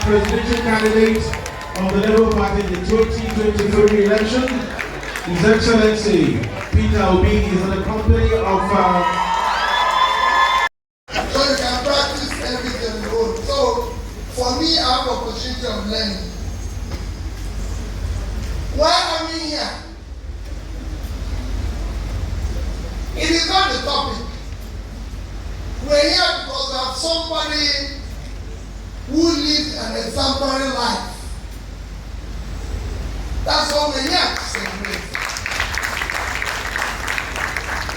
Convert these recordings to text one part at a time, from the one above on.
presidential candidate of the Labour Party in the 2023 election, His Excellency Peter Obi, is in the company of so you can practice everything on your own. So for me, I have opportunity of learning. Why are we here? It is not the topic. We're here because we have somebody who lived an exemplary life. That's what we're here to celebrate.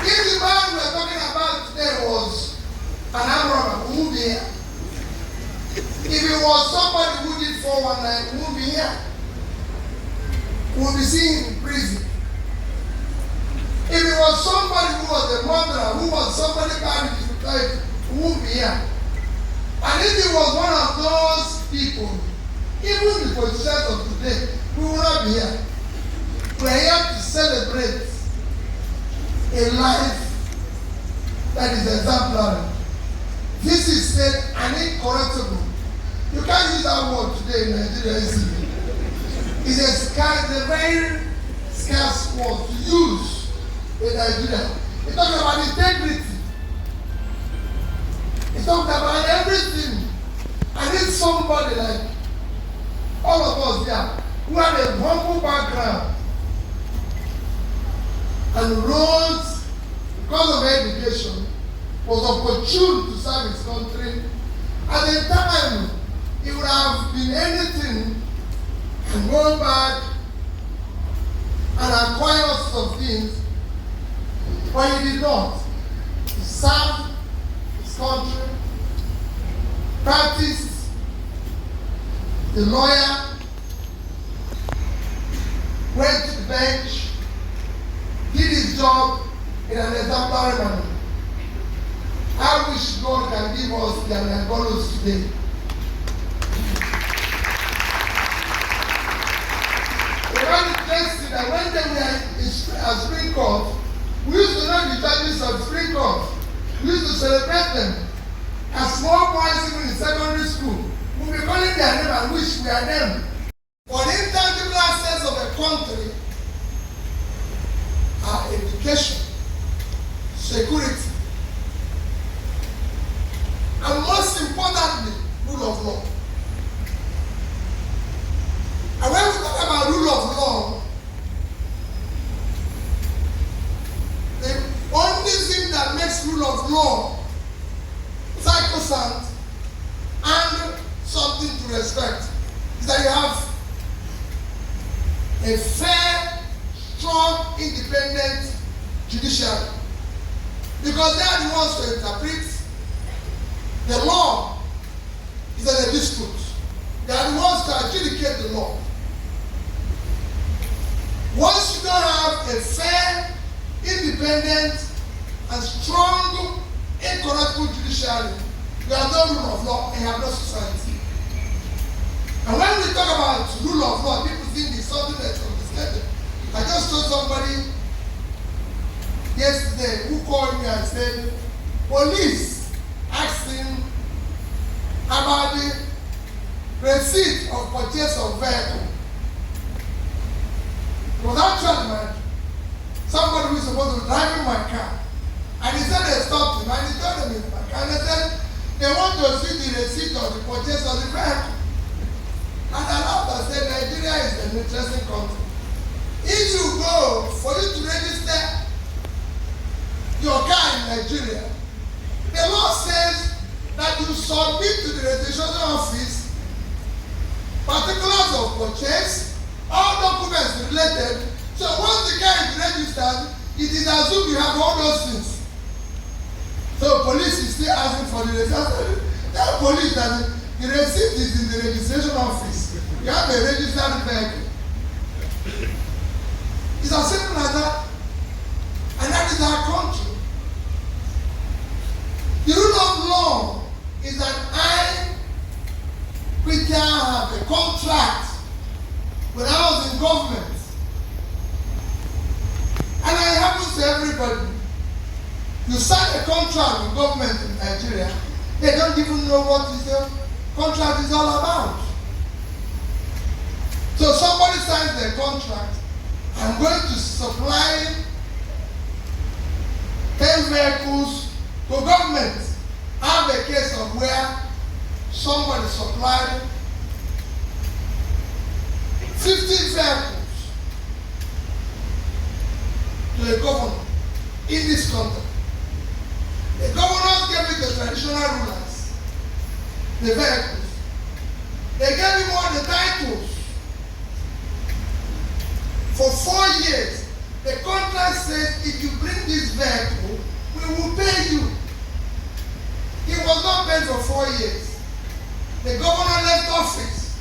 If the man we're talking about today was an armed robber, we won't be here. If it was somebody who did 419, we won't be here. We'll be seeing him in prison. If it was somebody who was a murderer, who was somebody bad in his life, we won't be here. And if it was one of those people, even the politicians of today, we will not be here. We are here to celebrate a life that is exemplary. This is said and incorruptible. You can't use that word today in Nigeria easily. It's a very scarce word to use in Nigeria. It's talking about integrity. It's talking about everything. I need somebody like all of us here who have a humble background and rose because of education, was opportune to serve his country. At the time, he would have been anything and go back and acquire lots of things, but he did not. He served his country, practiced the lawyer, went to the bench, did his job in an exemplary manner. I wish God can give us the Angolos today. The one interesting that when they were at Supreme Court, we used to know the judges of Supreme Court. We used to celebrate them. As small boys, even in secondary school, we'll be calling their name and wish we are them. For the intangible assets of a country are education, security, and most importantly, rule of law. And when we talk about rule of law, the only thing that makes rule of law sacrosanct and something to respect is that you have a fair, strong, independent judiciary. Because they are the ones to interpret the law is a dispute. They are the ones to adjudicate the law. Once you don't have a fair, independent, and strong, incorruptible judiciary, you have no rule of law and you have no society. And when we talk about rule of law, people think it's something that's complicated. I just told somebody yesterday who called me and said, police asked him about the receipt of purchase of vehicle. It was actually somebody who was supposed to be driving my car. And he said they stopped him and he told them in my car. And they said they want to see the receipt of the purchase of the vehicle. And I laughed and said Nigeria is an interesting country. If you go for you to register your car in Nigeria, the law says that you submit to the registration office particulars of purchase, all documents related. So once the car is registered, it is assumed you have all those things. So police is still asking for the registration. Tell police that the receipt is in the registration office. You have a registered vehicle. It's as simple as that. And that is our country. The rule of law is that I, Peter, have a contract when I was in government. And it happens to everybody. You sign a contract with government in Nigeria, they don't even know what the contract is all about. government signs the contract, I'm going to supply 10 vehicles to government. I have a case of where somebody supplied 50 vehicles to a governor in this country. The governors gave it to traditional rulers, the vehicles. They gave him all the titles. For 4 years, the contract says, if you bring this vehicle, we will pay you. He was not paid for 4 years. The governor left office.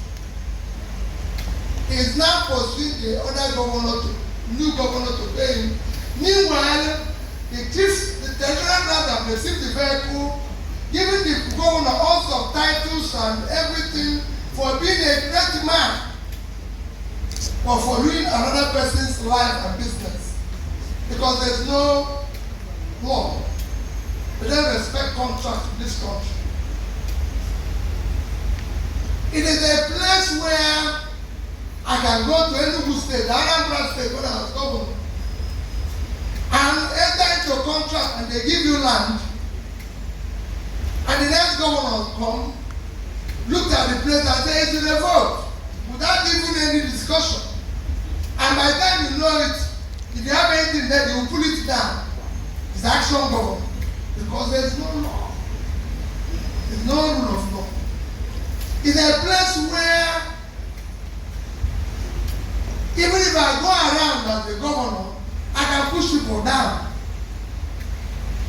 He is now pursuing the other governor, new governor to pay him. Meanwhile, the chiefs, the general grant have received the vehicle, giving the governor all sorts of titles and everything for being a great man, or for ruining another person's life and business. Because there's no law. They don't respect contracts in this country. It is a place where I can go to Enugu State, the Anambra State, when I was governor, and enter into a contract and they give you land, and the next governor will come, look at the place and say it's in a vote, without even any discussion. And by the time you know it, if you have anything there, you will pull it down. It's action government. Because there's no law. There's no rule of law. It's a place where, even if I go around as the governor, I can push people down.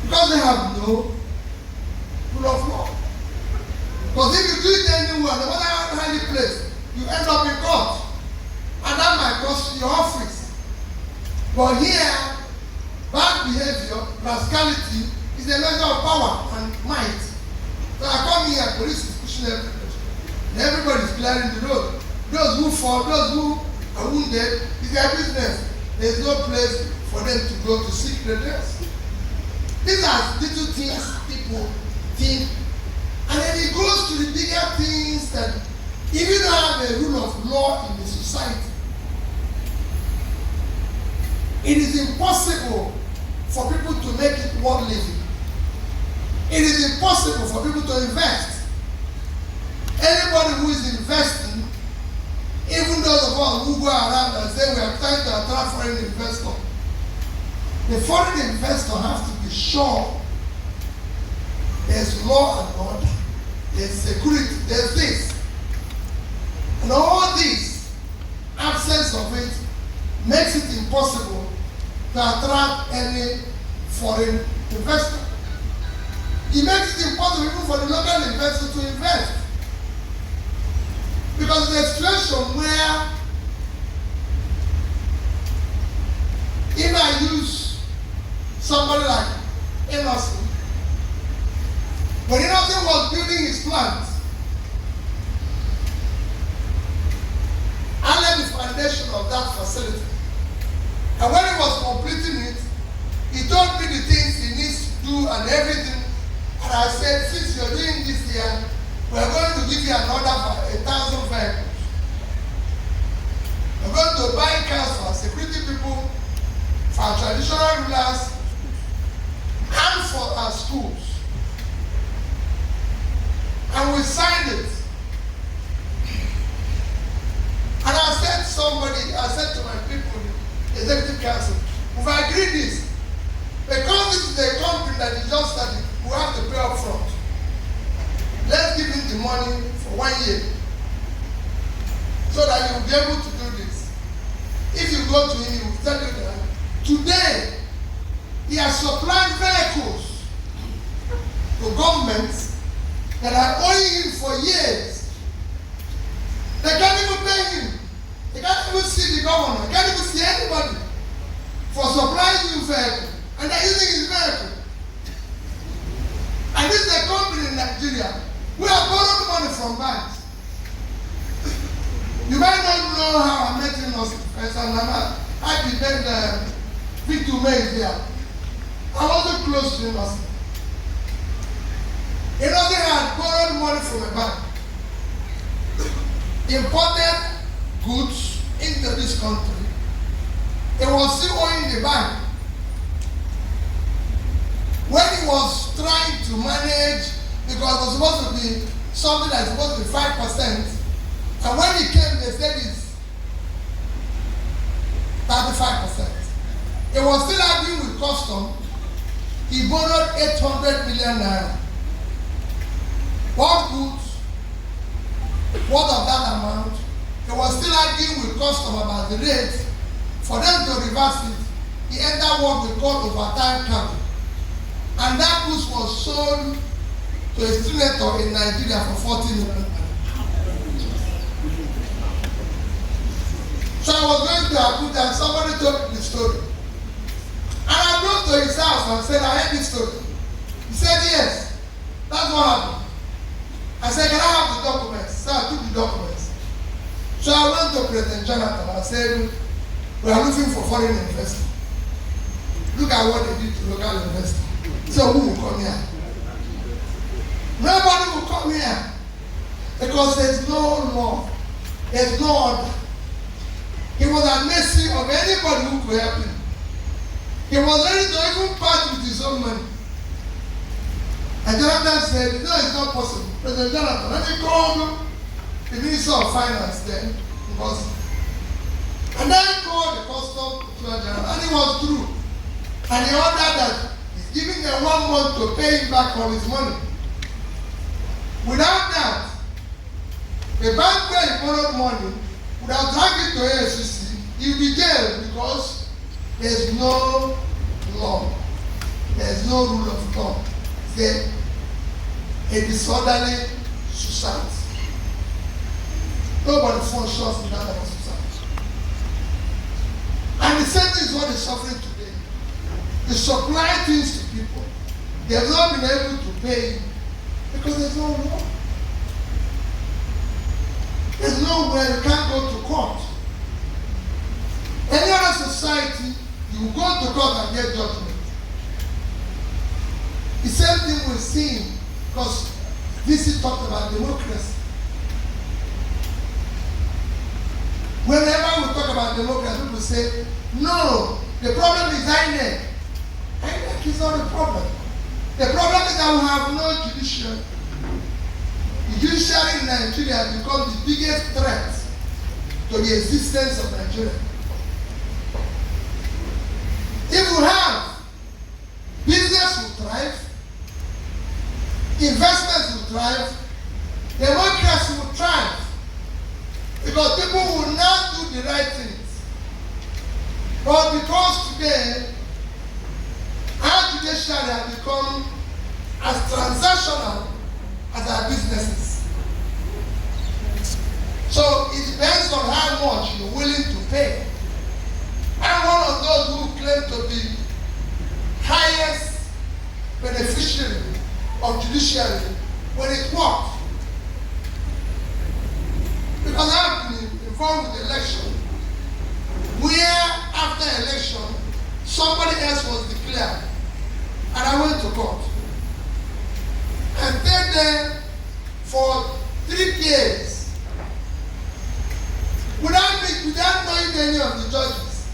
Because they have no rule of law. Because if you do it anywhere, no matter how highly placed, you end up in court. And that might cost you your office. But here, bad behavior, rascality, is a measure of power and might. So I come here, police is pushing everybody. And everybody is clearing the road. Those who fall, those who are wounded, it's their business. There is no place for them to go to seek redress. These are little things people think. And then it goes to the bigger things that if you don't have a rule of law in the society, it is impossible for people to make it worth living. It is impossible for people to invest. Anybody who is investing, even those of us who go around and say we are trying to attract foreign investors, the foreign investor has to be sure there's law and order, there's security, there's this. And all this, absence of it, makes it impossible to attract any foreign investor. It makes it impossible even for the local investor to invest. Because there's a situation where if I use somebody like Emerson, when Emerson was building his plant, I laid the foundation of that facility. And when he was completing it, he told me the things he needs to do and everything. And I said, since you're doing this here, we're going to give you an order for 1,000 vehicles. We're going to buy cars for our security people, for our traditional rulers, and for our schools. And we signed it. And I said to my people, the executive council, we've agreed this. Because this is a company that is just starting, we have to pay up front. Let's give him the money for 1 year. So that he will be able to do this. If you go to him, he will tell you that today, he has supplied vehicles to governments that are owing him for years. They can't even pay him. They can't even see the governor. They can't even see anybody for supplying you vehicle. And they're using his vehicle. And this is a company in Nigeria. We have borrowed money from banks. You might not know how I met him as an I pretend Victor May is there. I wasn't close to him as he had borrowed money from a bank. Imported goods in the because it was supposed to be something that's supposed to be 5%. And when he came, they said it's 35%. He was still arguing with custom. He borrowed 800 million naira. What goods? What of that amount? He was still arguing with custom about the rate. For them to reverse it, he entered what we call overtime capital. And that goods was sold to a senator in Nigeria for 40 million. So I was going to Abuja and somebody told me the story. And I drove to his house and said, I heard this story. He said, yes, that's what happened. I said, can I have the documents? So I took the documents. So I went to President Jonathan and I said, we are looking for foreign investors. Look at what they did to local investors. So who will come here? Nobody will come here. Because there's no law. There's no order. He was at mercy of anybody who could help him. He was ready to even part with his own money. And Jonathan said, no, it's not possible. President Jonathan, let me call the Minister of Finance then. And then he called the Custom General, and he was through. And he ordered that he's giving them 1 month to pay him back all his money. Without that, the bank where he borrowed money, without dragging to ASCC, he'll be jailed because there's no law. There's no rule of law. It's a disorderly society. Nobody functions in that kind of society. And the same thing is what is suffering today. They supply things to people. They have not been able to pay because there's no law. There's nowhere you can't go to court. Any other society, you go to court and get judgment. The same thing we're seeing, because VC talked about democracy. Whenever we talk about democracy, people say, no, the problem is INEC. INEC is not the problem. The problem is that we have no judiciary. The judiciary in Nigeria has become the biggest threat to the existence of Nigeria. If we have, business will thrive, investments will thrive, democracy will thrive, because people will now do the right things. But because today, our judiciary has become as transactional as our businesses. So it depends on how much you're willing to pay. I'm one of those who claim to be highest beneficiary of judiciary when it works. Because I've been involved with the election where after election somebody else was declared and I went to court. I stayed there for 3 years without knowing any of the judges.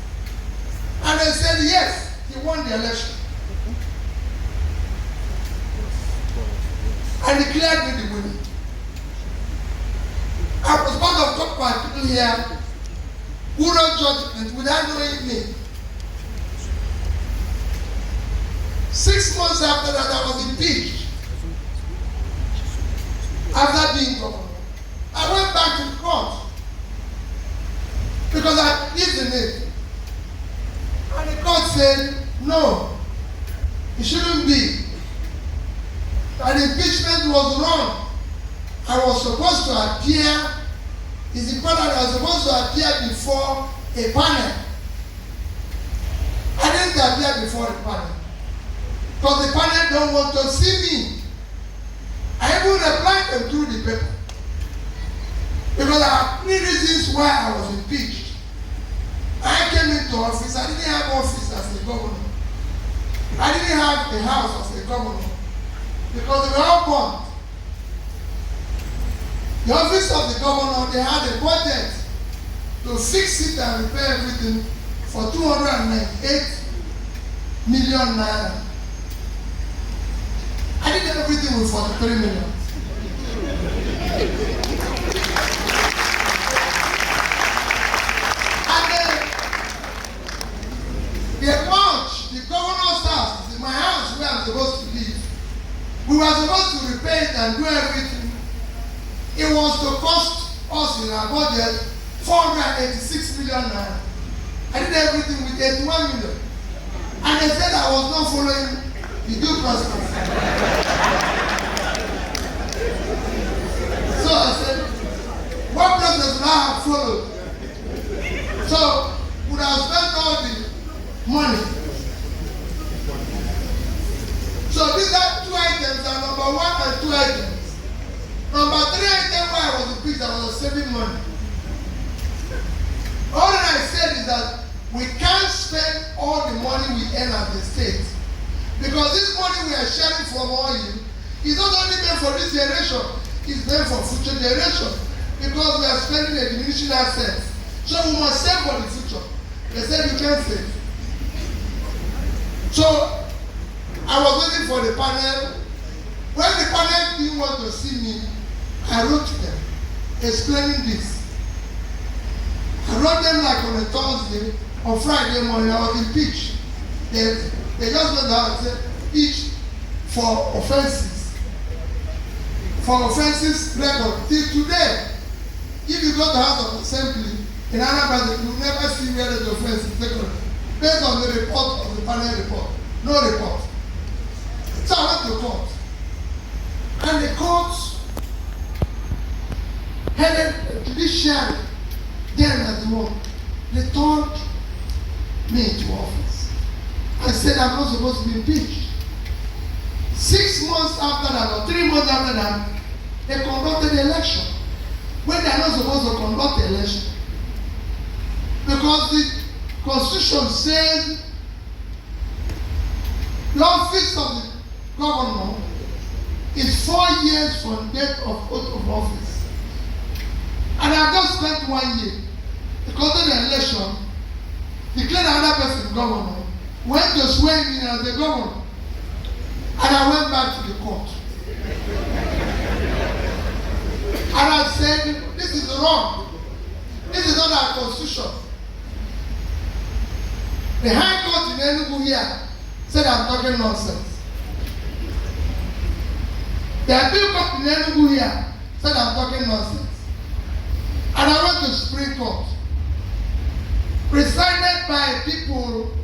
And they said yes, he won the election. And declared me the winner. I was part of top 5 people here who wrote judgment without knowing me. 6 months after that, I was impeached. After being governor, I went back to court because I believed in it. And the court said, no, it shouldn't be. That impeachment was wrong. I was supposed to appear, it's important, I was supposed to appear before a panel. I didn't appear before a panel because the panel don't want to see me. I even replied them through the paper because I have 3 reasons why I was impeached. I came into office, I didn't have office as a governor. I didn't have a house as a governor because they were all born. The office of the governor, they had a budget to fix it and repair everything for 298 million naira. everything with 43 million. And the march, the governor's house, is in my house where I'm supposed to live. We were supposed to repay it and do everything. It was to cost us in our budget 486 million naira. I did everything with 81 million. And they said I was not following the due process. So I said, what process would I have followed? So would I have spent all the money? So these are two items, are number one and two items. Number three item where I was impeached, I was saving money. All that I said is that we can't spend all the money we earn at the state. Because this money we are sharing from all you is not only meant for this generation, it's meant for future generation. Because we are spending a diminishing asset. So we must save for the future. They said you can't save. So I was waiting for the panel. When the panel didn't want to see me, I wrote to them explaining this. I wrote them like on a Thursday. On Friday morning, I was impeached. They just went out and said, each for offenses. For offenses record. Till today, if you go to House of Assembly in Anambra, you will never see where the offense is taken. Based on the report of the panel report. No report. So I went to court. And the court headed the judiciary, then at the one, returned me into office. I said I'm not supposed to be impeached. 6 months after that, or 3 months after that, they conducted the election. When they are not supposed to conduct the election. Because the Constitution says the office of the governor is 4 years from date of oath of office. And I've just spent 1 year. Because of the election, declared another person governor, went to swear me as the governor, and I went back to the court. And I said, this is wrong. This is not our constitution. The High Court in Enugu here said I'm talking nonsense. The Appeal Court in Enugu here said I'm talking nonsense. And I went to Supreme Court, presided by people,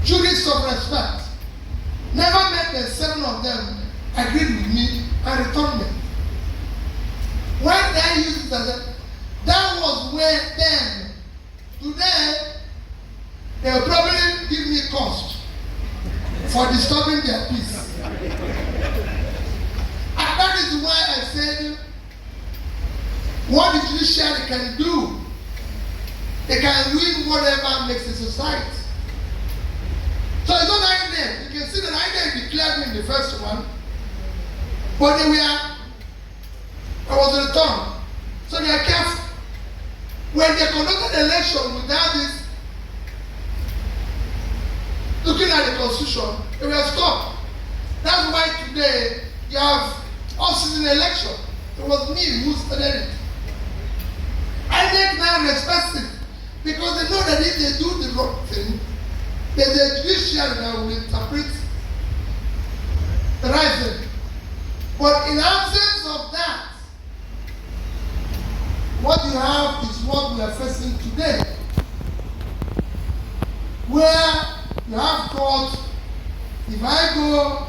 jurists of respect. Never met the 7 of them agreed with me and returned them. When they used it as a, that was where then, today, they will probably give me cost for disturbing their peace. And that is why I said, what the judiciary can do, they can win whatever makes a society. So it's not INEC. You can see that INEC declared me in the first one, but they were, I was returned. So they are careful. When they conducted the election without this, looking at the constitution, they were stopped. That's why today you have off-season election. It was me who started it. INEC now respects it because they know that if they do the wrong thing, there's a judiciary that will interpret the right thing. But in absence of that, what you have is what we are facing today. Where you have court, if I go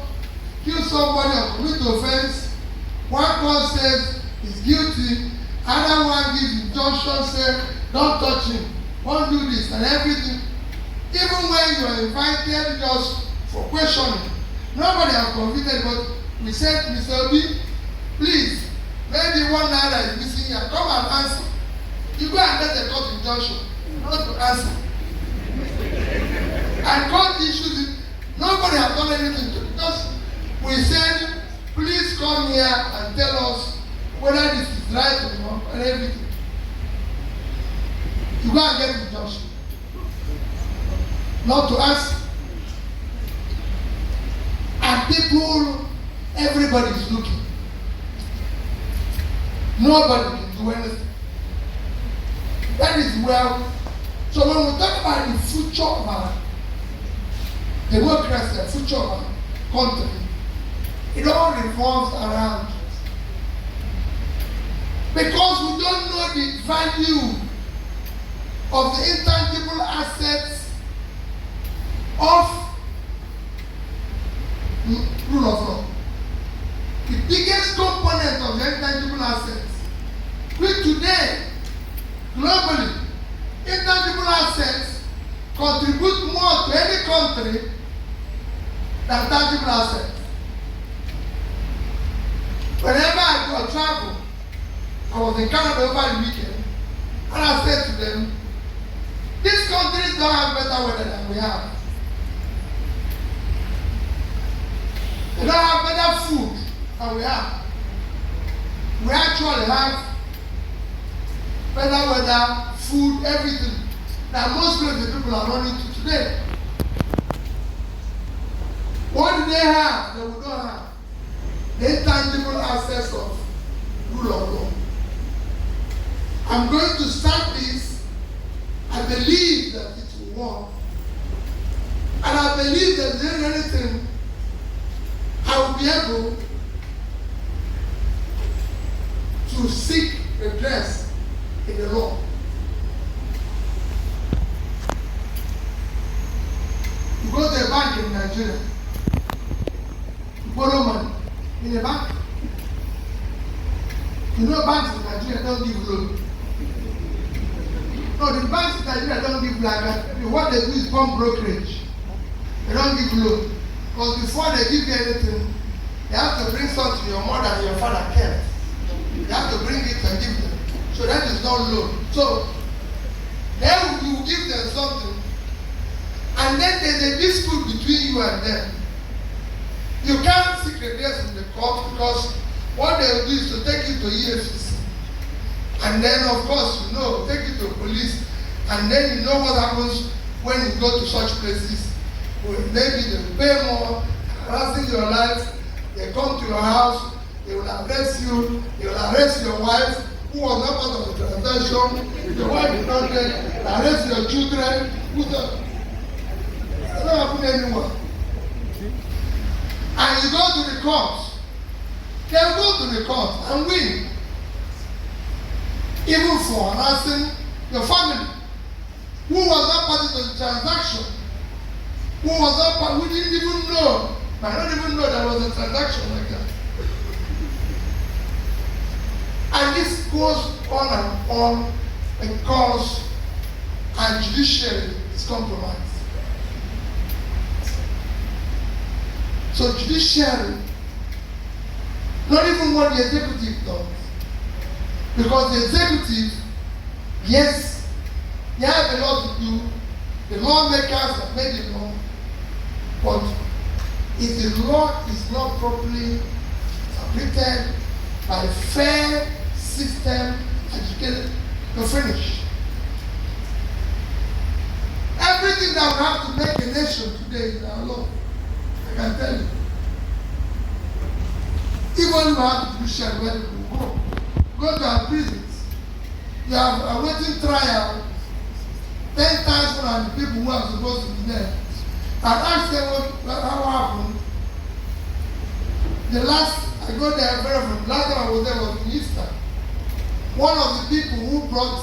kill somebody or commit offense, one court says he's guilty, another one gives injunction, say don't touch him, don't do this and everything. Even when you are invited just for questioning, nobody has convicted, but we said, Mr. Obi, please, maybe 1 naira is missing here, come and answer. You go and get a court injunction, not to answer. And court issues it, nobody has done anything to it. Just we said, please come here and tell us whether this is right or wrong and everything. You go and get the injunction. Not to ask. And people Everybody is looking. Nobody can do anything. That is well. So when we talk about the future of our democracy, the future of our country, it all revolves around. Because we don't know the value of the intangible assets of rule of law. The biggest component of the intangible assets, which today, globally, intangible assets contribute more to any country than tangible assets. Whenever I go travel, I was in Canada over the weekend, and I said to them, these countries don't have better weather than we have. They don't have better food than we have. We actually have better weather, food, everything that most places people are running to today. What do they have that we don't have? The intangible assets of rule of law. I'm going to start this. I believe that it will work. And I believe that if there is anything, I will be able to seek redress in the law. You go to a bank in Nigeria, you borrow money in a bank. You know banks in Nigeria don't give loan. No, the banks in Nigeria don't give like what they do is pump brokerage. They don't give loan. Because before they give you anything, they have to bring something your mother and your father kept. They have to bring it and give them. So that is not loan. So then you give them something, and then there's a dispute between you and them. You can't seek redress in the court because what they will do is to take you to EFCC. And then, of course, you know, take you to police. And then you know what happens when you go to such places. Maybe they will pay more, harassing your life. They come to your house, they will arrest you, they will arrest your wife, who was not part of the transaction. Your wife is not there, arrest your children. It doesn't happen anymore. And you go to the court. They'll go to the court and win. Even for harassing your family, who was not part of the transaction, who was not part, who didn't even know, might not even know there was a transaction like that. And this goes on and on because our judiciary is compromised. So judiciary, not even what the executive does. Because the executive, yes, they have a lot to do. The lawmakers have made the law. But if the law is not properly interpreted by a fair system, educated, to finish. Everything that we have to make a nation today is our law. I can tell you. Even you have to share where people go. Go to our prisons. You have a waiting trial 10 times more than the people who are supposed to be there. And ask them how happened. The last, I go there very often, last time I was there was in Easter. One of the people who brought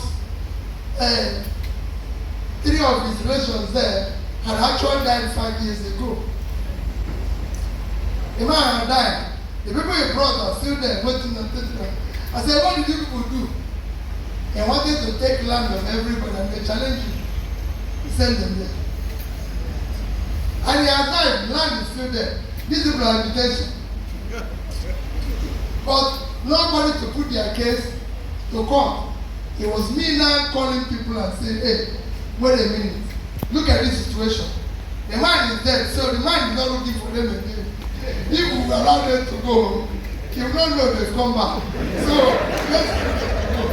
3 of his relations there had actually died 5 years ago. The man had died. The people he brought are still there waiting and taking. I said, what did you people do? They wanted to take land of everybody and they challenged you. He sent them there. And he has died, land is still there. These people are in detention. But nobody to put their case to court. It was me now calling people and saying, hey, wait a minute. Look at this situation. The man is dead, so the man is not looking for them again. If we allow them to go, he will not know they've come back. So, let's go.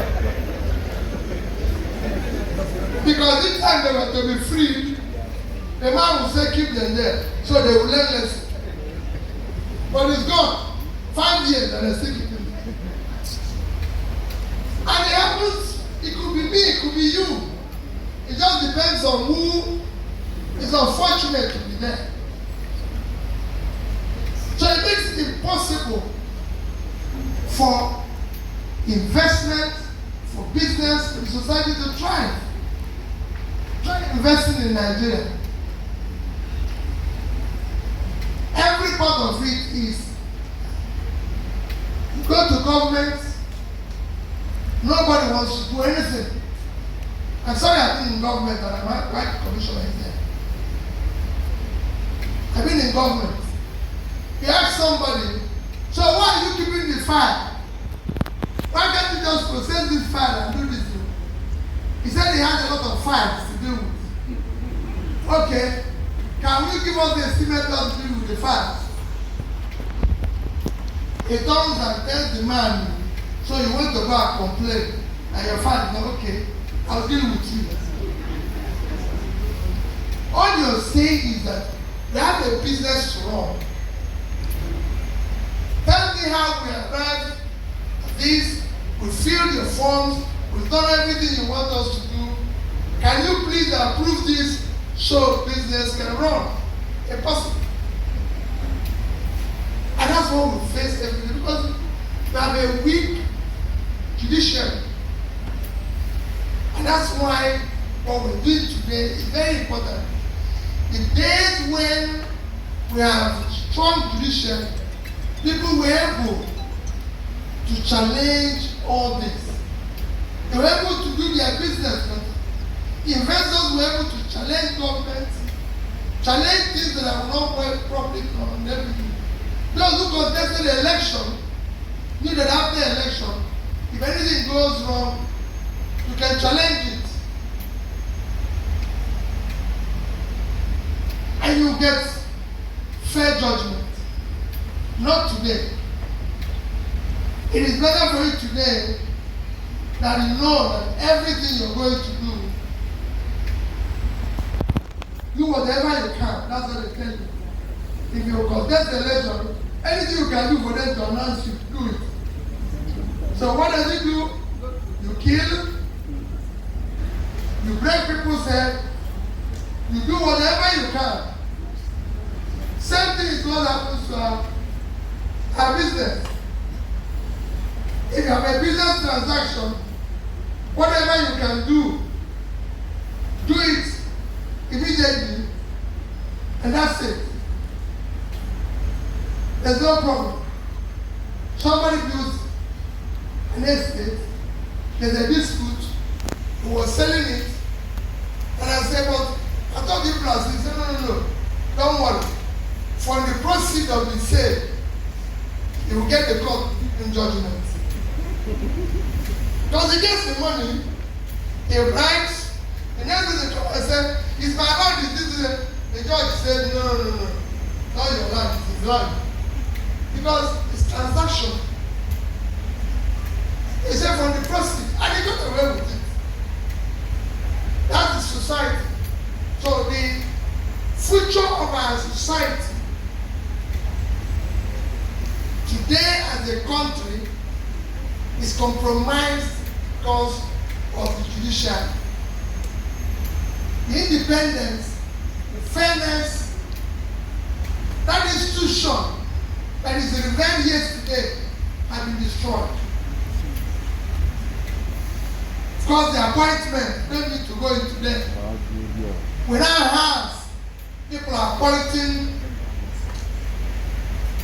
Because each time they were to be freed, the man will say, keep them there. So they will learn lesson. But it's gone. 5 years and they're still keeping me. And it happens, it could be me, it could be you. It just depends on who is unfortunate to be there. So it makes it impossible for investment, for business, for the society to thrive. Try investing in Nigeria. Every part of it is you go to government, nobody wants to do anything. I'm sorry I've been in government and I'm quite commissioner is there. I've been in government. You ask somebody, so why are you keeping the file? Why can't you just process this file and do this? He said he had a lot of files to do with. Okay, can you give us the estimate of to do with the files? He turns and tells the man, so you want to go and complain, and your father said, okay, I'll deal with you. All you're saying is that we have a business to run. Tell me how we arrived at this, we filled the forms, we've done everything you want us to do. Can you please approve this so business can run? Impossible. And that's what we face every day because we have a weak judiciary. And that's why what we're doing today is very important. The days when we have strong judiciary, people were able to challenge all this. They were able to do their business better. Investors were able to challenge government, challenge things that are not well properly done and everything. Those who contested the election knew that after the election, if anything goes wrong, you can challenge it. And you get fair judgment. Not today. It is better for you today that you know that everything you're going to do whatever you can. That's what they tell you. If you contest the election, anything you can do for them to announce you, do it. So what does it do? You kill, you break people's head, you do whatever you can. Same thing is what happens to our business. If you have a business transaction, whatever you can do it immediately, and that's it. There's no problem. Somebody builds an estate, there's a dispute, who was selling it, and I said, but I thought the price. He said, no, don't worry. From the proceeds of the sale, you will get the court in judgment. Because he gets the money, he writes, the next thing they come and say, it's my land, the judge said, no, not your land, it's his land. Because it's transaction. He said from the proceeds, and he got away with it. That's the society. So the future of our society today as a country is compromised because of the judiciary. The independence, the fairness, that institution that is revered yesterday has been destroyed. Of course, the appointment, don't need to go into that. We now have people appointing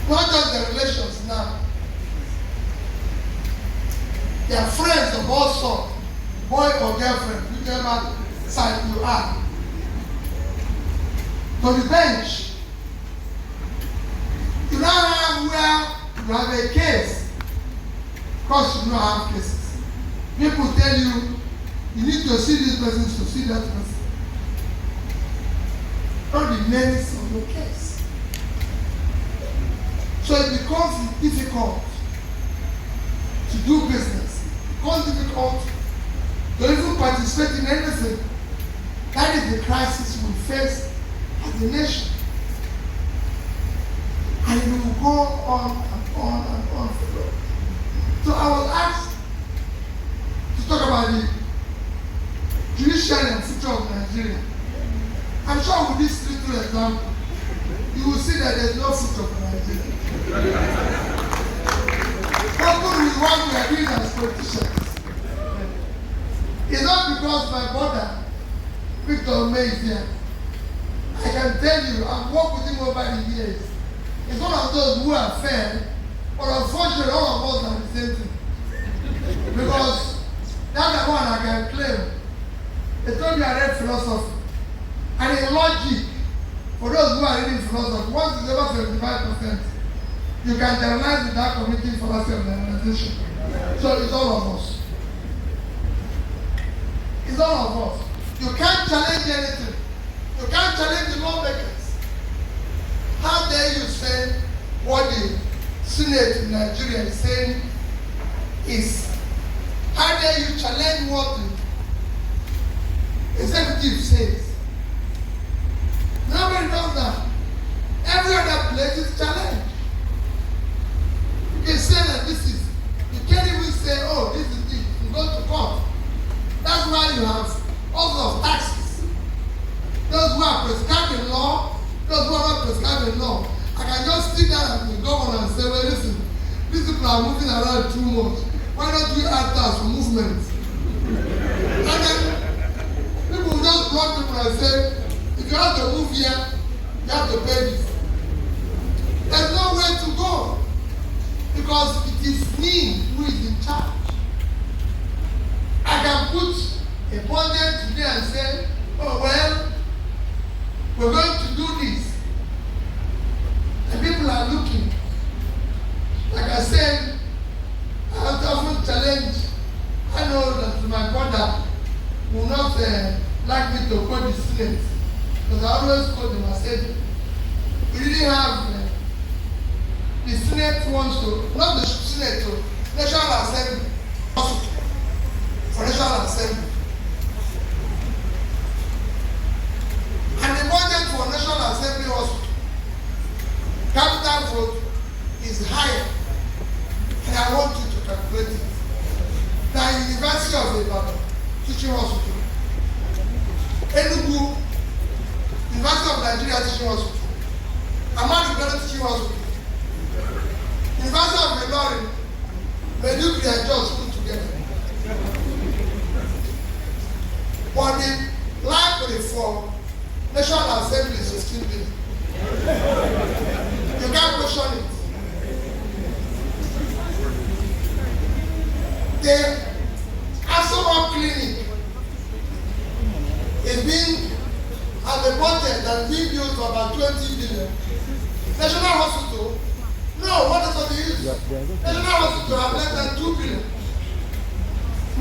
not just the relations now. They are friends of all sorts, boy or girlfriend, whichever side you are. To the bench. You now have where you have a case. Of course, you don't have cases. People tell you, you need to see this person to see that person. Not the merits of your case. So it becomes difficult to do business. It becomes difficult to even participate in anything. That is the crisis we face as a nation. And it will go on and on and law. So I was asked to talk about the judiciary and future of Nigeria. I'm sure with this little example, you will see that there's no future for Nigeria. Coupled with what we are doing as politicians, it's not because my brother, Victor May, is here. I can tell you, I've worked with him over the years. He's one of those who are fair, but unfortunately, all of us are the same thing. Because that's the one I can claim. They told me I read philosophy. And in logic, for those who are reading philosophy, once it's over 75%, you can generalize without committing fallacy of generalization. So it's all of us. It's all of us. You can't challenge anything. You can't challenge the lawmakers. How dare you say what the Senate in Nigeria is saying is? How dare you challenge what the executive says? Nobody does that. Every other place is challenged. You can say that this is, you can't even say, oh, this is it. You go to court. That's why you have all sorts of taxes. Those who are prescribing law, those who are not prescribing law. I can just sit down and the governor and say, well, listen, these people are moving around too much. Why don't we add tax for movement? And then people will just block people and say, if you have to move here, you have to pay this. There's no way to go because it is me who is in charge. I can put a budget today and say, oh well, we're going to do this. And people are looking. Like I said, I have to often challenge. I know that my brother will not like me to quote the Senate. Because I always quote them. I said, we didn't have the Senate wants to, not the Senate, to National Assembly, for National Assembly. And the budget for National Assembly Hospital, capital vote, is higher. And I want you to calculate it. The University of Ibadan Teaching Hospital, Enugu, University of Nigeria Teaching Hospital, Ahmadu Bello Teaching Hospital, University of Ilorin, Maiduguri and Jos put together. But the library for National Assembly is 16 billion. You can't question it. The Asoro Clinic is being at the budget that we built for about 20 billion. National Hospital, no, what is the use? National Hospital have less than 2 billion.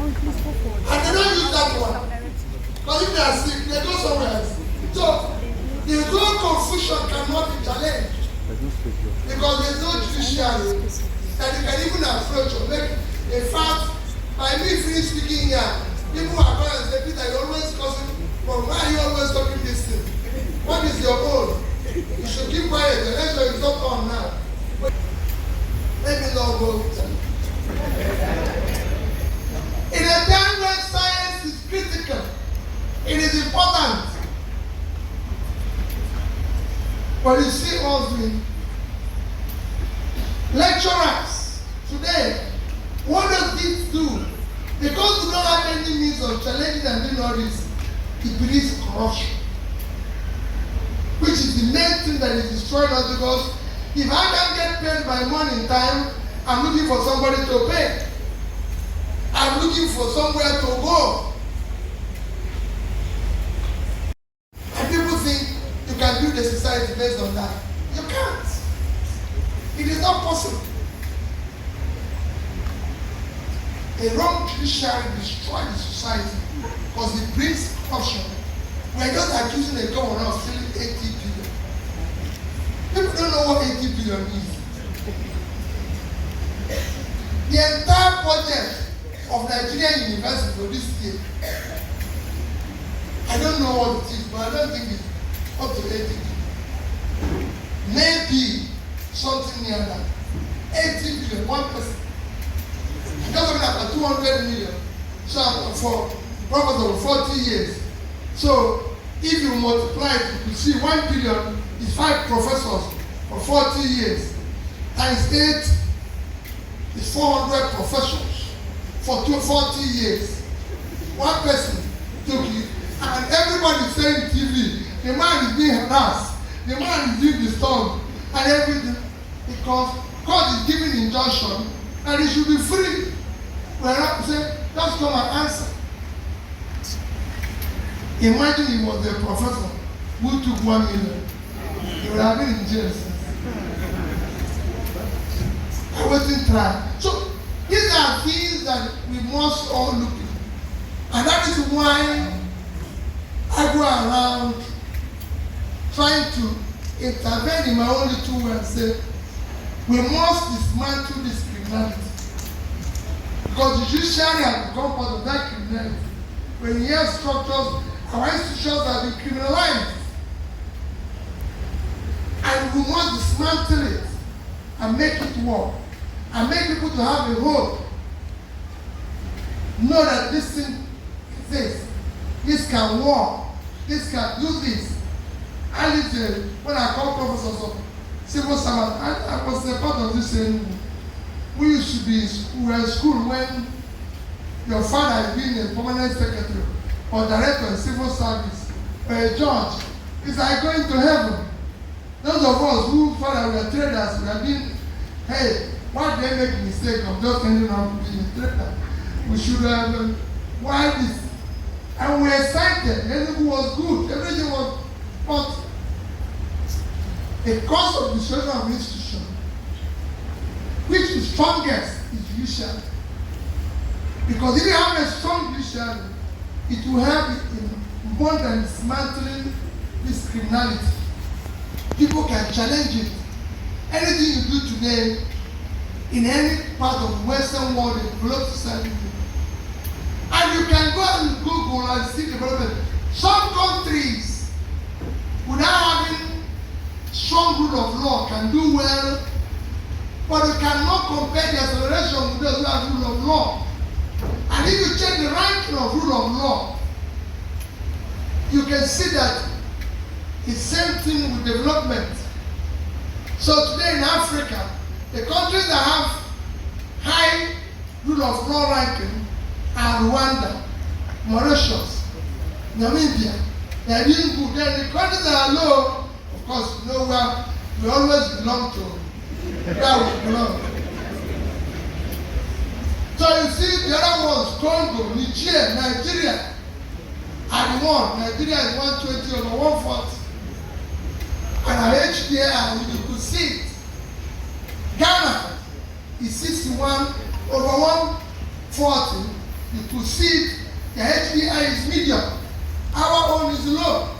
And they don't use that one. But if they are sick, they go somewhere else. So, the whole confusion cannot be challenged. Because there is no judiciary that you can even approach or make. In fact, by me finish speaking here, people are going to say, Peter, you're always causing, but why are you always talking this thing? What is your own? You should keep quiet. The election is not on now. Let me not go. In a time when science is critical, it is important. But you see us doing lecturers today, what does this do? Because we don't have any means of challenging and doing all this, it breeds corruption. Which is the main thing that is destroying us, because if I can't get paid my money in time, I'm looking for somebody to pay. I'm looking for somewhere to go. And people think you can build a society based on that. You can't. It is not possible. A wrong judiciary destroys the society because it brings corruption. We are just accusing a governor of stealing 80 billion. People don't know what 80 billion is. The entire budget of Nigerian university for this year, I don't know what it is, but I don't think it's up to 80 billion. Maybe something near that. 80 million, one person. I'm just talking about 200 million. So for purpose of 40 years. So if you multiply it, you see 1 billion is 5 professors for 40 years. Times 8 is 400 professors for 40 years. One person took it, and everybody is saying TV, the man is being harassed, the man is being disturbed, and everything, because God is giving injunction, and it should be free. We're not saying, just come and answer. Imagine he was a professor who took 1 million. He would have been in jail. I wasn't trying. So these are things that we must all look at. And that is why I go around trying to intervene in my own little way and say, we must dismantle this criminality. Because the judiciary has become part of that criminality. When you hear structures, our institutions have been criminalized. And we must dismantle it and make it work. And make people to have a hope. Know that this thing exists. This can work. This can do this. I lived when I called professors of civil servants, I was a part of this Enugu. We used to be we were in school when your father had been a permanent secretary or director in civil service or a judge. It's like going to heaven. Those of us who thought we were traders, we have been, hey, why did they make a mistake of just ending up being a trader? We should have, why this? And we were excited. Everything was good. Everything was, but the cause of destruction of institution, which is strongest, is judiciary. Because if you have a strong judiciary, it will help in more than dismantling this criminality. People can challenge it. Anything you do today, in any part of the Western world, in developed society, and you can go and Google and see development. Some countries, without having strong rule of law, can do well, but you cannot compare the acceleration with those who have rule of law. And if you check the ranking of rule of law, you can see that it's same thing with development. So today in Africa, the countries that have high rule of law ranking are Rwanda, Mauritius, Namibia. They are doing good. Then the countries that are low, of course, you know where we always belong to. Where we belong. So you see the other ones, Congo, Niger, Nigeria, are the one. Nigeria is 120 over 140. And our HDI, you could see it. Ghana is 61 over 140. You could see it. The HDI is medium. Our own is low.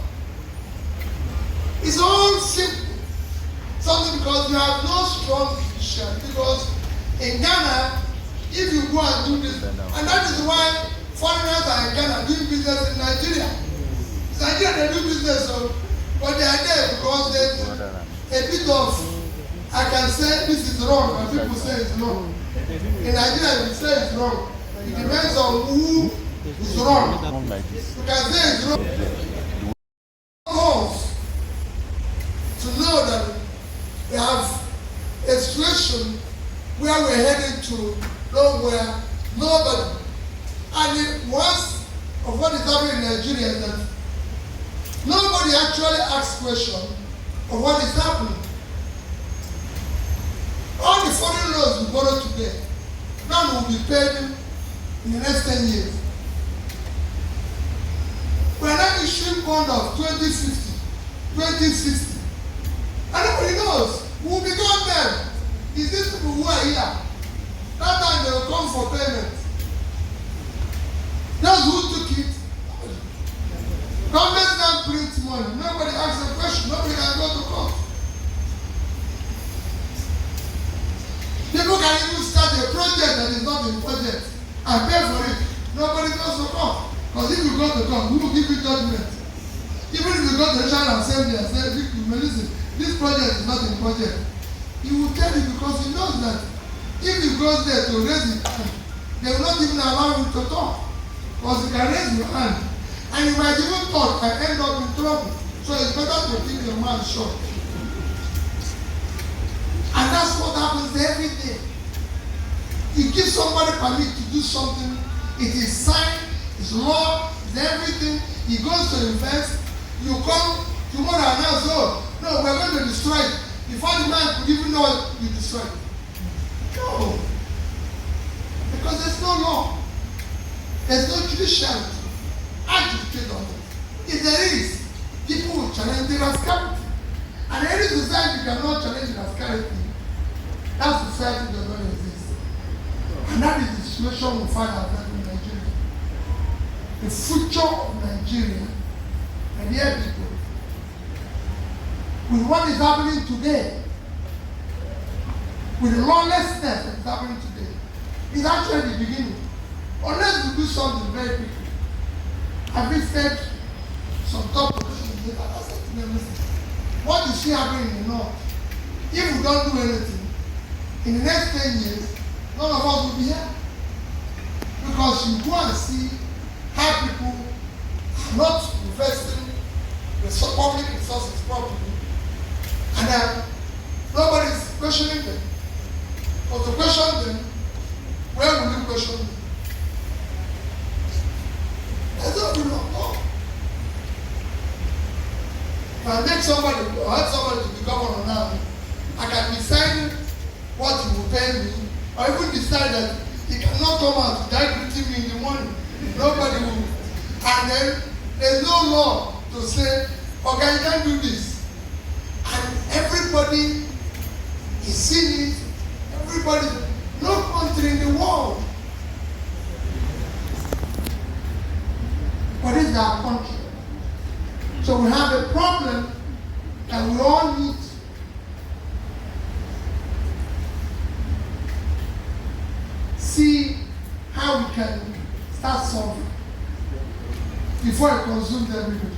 It's all simple. Something because you have no strong judiciary. Because in Ghana, if you go and do this, and that is why foreigners are in Ghana doing business in Nigeria. In Nigeria they do business, but they are there because there's a bit of, I can say this is wrong, and people say it's wrong. In Nigeria, we say it's wrong. It depends on who is wrong. You can say it's wrong. To know that we have a situation where we're heading to nowhere, nobody. And the worst of what is happening in Nigeria is that nobody actually asks questions of what is happening. All the foreign loans we borrow today, none will be paid in the next 10 years. We are now issuing bond of 2050, 2060. And nobody knows who will be gone then. Is these people who are here? That time they will come for payment. Those who took it, government can't print money. Nobody asks a question. Nobody can go to court. People can even start a project that is not in budget and pay for it. Nobody goes to court. Because if you go to court, who will give you judgment? Even if you go to the National Assembly and say, listen, this project is not in budget. He will tell you because he knows that if he goes there to raise his hand, they will not even allow him to talk. Because you can raise your hand. And you might even talk and end up in trouble. So it's better to keep your mouth shut. And that's what happens every day. You give somebody permit to do something, it is signed, it's law, it's everything. He goes to invest, you come tomorrow and announce, oh, no, we're going to destroy it. Before the man could even know you destroy it. No. Because there's no law. There's no judiciary. Adjudicate on it. If there is, people will challenge the rascality. And any society cannot challenge the rascality, that society does not exist. And that is the situation we find ourselves in Nigeria. The future of Nigeria, and here people, with what is happening today, with the lawlessness that is happening today, is actually the beginning. Unless we do something very quickly. I visited some top positions and I said to them, listen, what you see happening in the north, if we don't do anything, in the next 10 years, none of us will be here. Because you go and see how people are not investing in public resources properly, and nobody is questioning them. But to question them, where will you question them? There's no rule of law. If I make somebody or help somebody to become governor now, I can decide what he will pay me, or even decide that he cannot come out without greeting me in the morning. Nobody will. And then there's no law to say, okay, you can't do this. And everybody is seeing it. Everybody, no country in the world. But this is our country. So we have a problem that we all need see how we can start solving before it consumes everybody.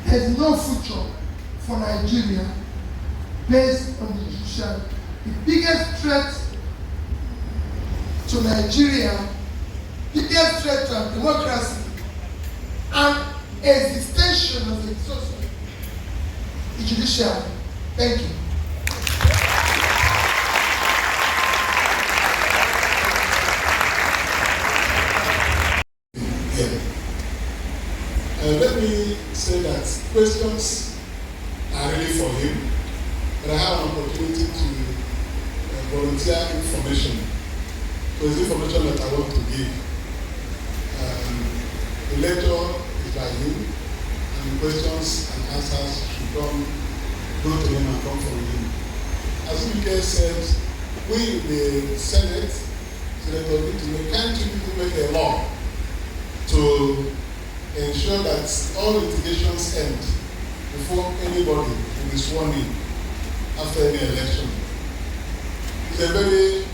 There's no future for Nigeria based on the judiciary. The biggest threat to Nigeria, biggest threat to our democracy and existential of the society, the judiciary. Thank you. Let me say that questions are really for him, but I have an opportunity to volunteer information. So it's information that I want to give. The lecture is by him, and the questions and answers should go to him and come from him. As Miguel said, we in the Senate, can't people make a law to ensure that all litigations end before anybody will be sworn in after any election? It's a very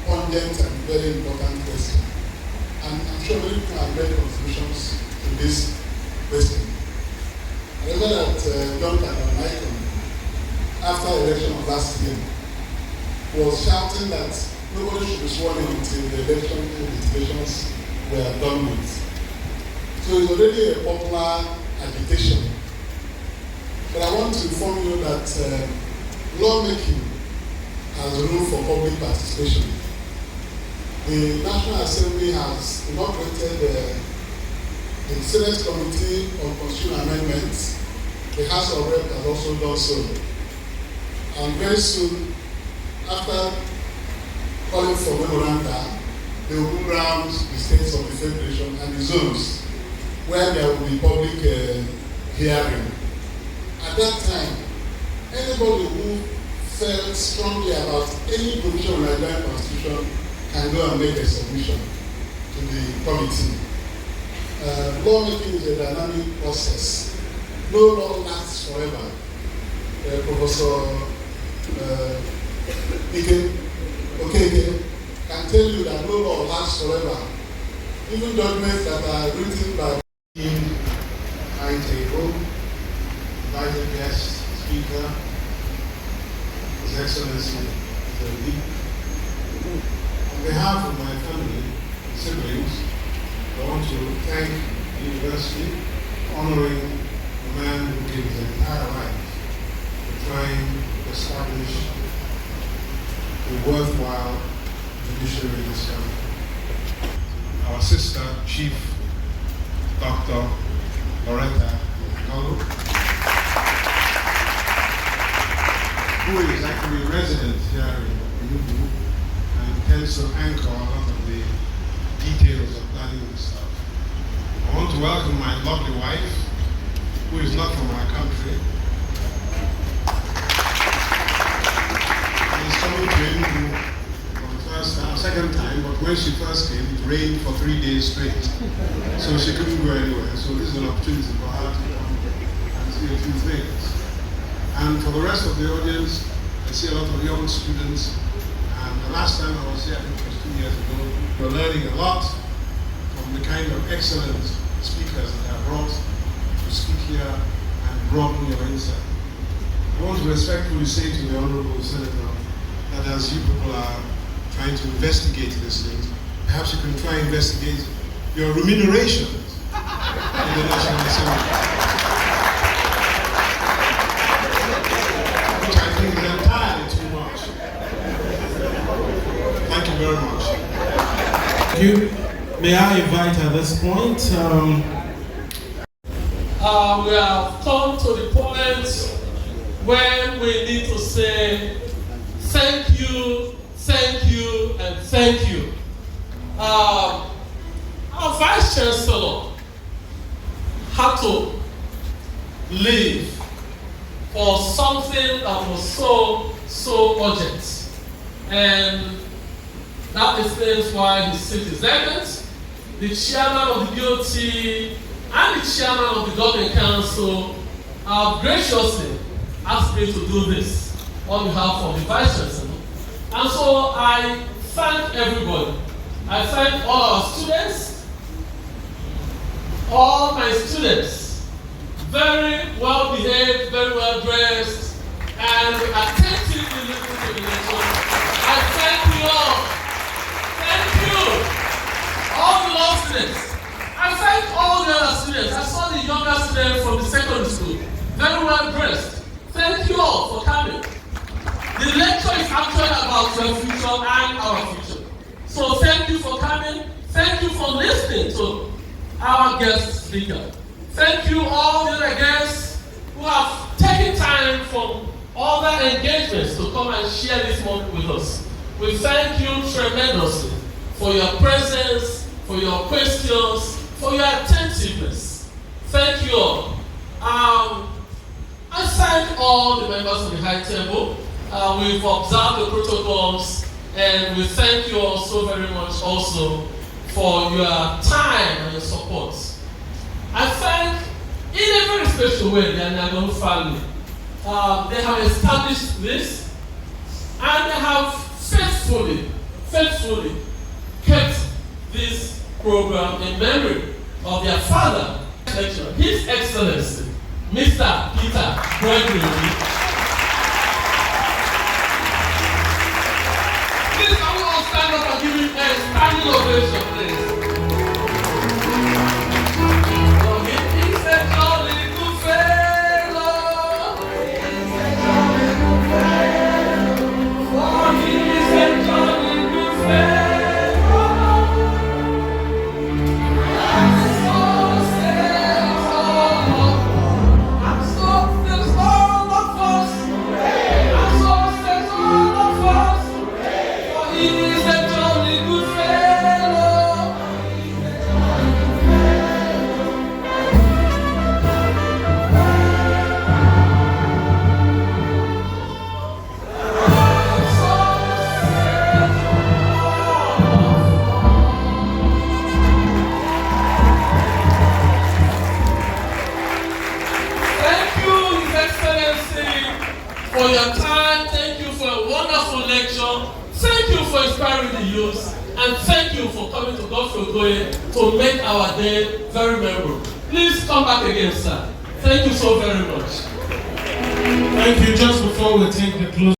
pungent and very important question. And I'm sure many people have made contributions to this question. I remember that John Icon, after the election of last year, was shouting that nobody should be sworn in until the election litigations were done with. So it's already a popular agitation. But I want to inform you that lawmaking has room for public participation. The National Assembly has inaugurated the Senate Committee on Constitutional Amendments. The House of Reps has also done so. And very soon, after calling for memoranda, they will move around the states of the Federation and the zones where there will be public hearing. At that time, anybody who felt strongly about any provision of the Nigerian Constitution can go and make a submission to the committee. Lawmaking is a dynamic process. No law lasts forever. Professor Okoye can tell you that no law lasts forever. Even judgments that are written by high table, invited guest speaker, His Excellency Mr. Lee. On behalf of my family and siblings, I want to thank the university for honoring the man who gave his entire life for trying to establish a worthwhile judiciary in this country. Our sister, Chief Dr. Loretta GOU, who is actually a resident here in Enugu and tends to anchor a lot of the details of planning this stuff. I want to welcome my lovely wife, who is not from our country. She's coming to Enugu second time, but when she first came, it rained for 3 days straight. So she couldn't go anywhere. So this is an opportunity for her to come and see a few things. And for the rest of the audience, I see a lot of young students. And the last time I was here, I think it was 2 years ago, you're learning a lot from the kind of excellent speakers that I brought to speak here and broaden your insight. I want to respectfully say to the Honorable Senator that as you people are trying to investigate these things, perhaps you can try and investigate your remunerations in the National Assembly, which I think is entirely too much. Thank you very much. Thank you. May I invite at this point? We have come to the point where we need to say thank you, and thank you. Our Vice Chancellor had to leave for something that was so urgent, and that explains why his seat is vacant. The chairman of the GOT and the chairman of the Governing Council have graciously asked me to do this on behalf of the Vice Chancellor. And so I thank everybody. I thank all our students, all my students, very well behaved, very well dressed, and attentively listening to the lecture. I thank you all. Thank you. All the law students. I thank all the other students. I saw the younger students from the secondary school, very well dressed. Thank you all for coming. The lecture is actually about your future and our future. So thank you for coming. Thank you for listening to our guest speaker. Thank you all the other guests who have taken time from other engagements to come and share this moment with us. We thank you tremendously for your presence, for your questions, for your attentiveness. Thank you all. I thank all the members of the high table. We've observed the protocols, and we thank you all so very much also for your time and your support. I thank, in a very special way, the Nigerian family. They have established this, and they have faithfully kept this program in memory of their father, His Excellency, Mr. Peter Godfrey. Please, can we all stand up and give him a standing ovation, please? For he is a jolly good fellow. For he is a jolly good fellow. I'm so there's all of us. I'm so there's all of us. He is a jolly good fellow. Thank you, His Excellency, for your time. Thank you for a wonderful lecture. Thank you for inspiring the youth, and thank you for coming to Godfrey Okoye to make our day very memorable. Please come back again, sir. Thank you so very much. Thank you. Just before we take the close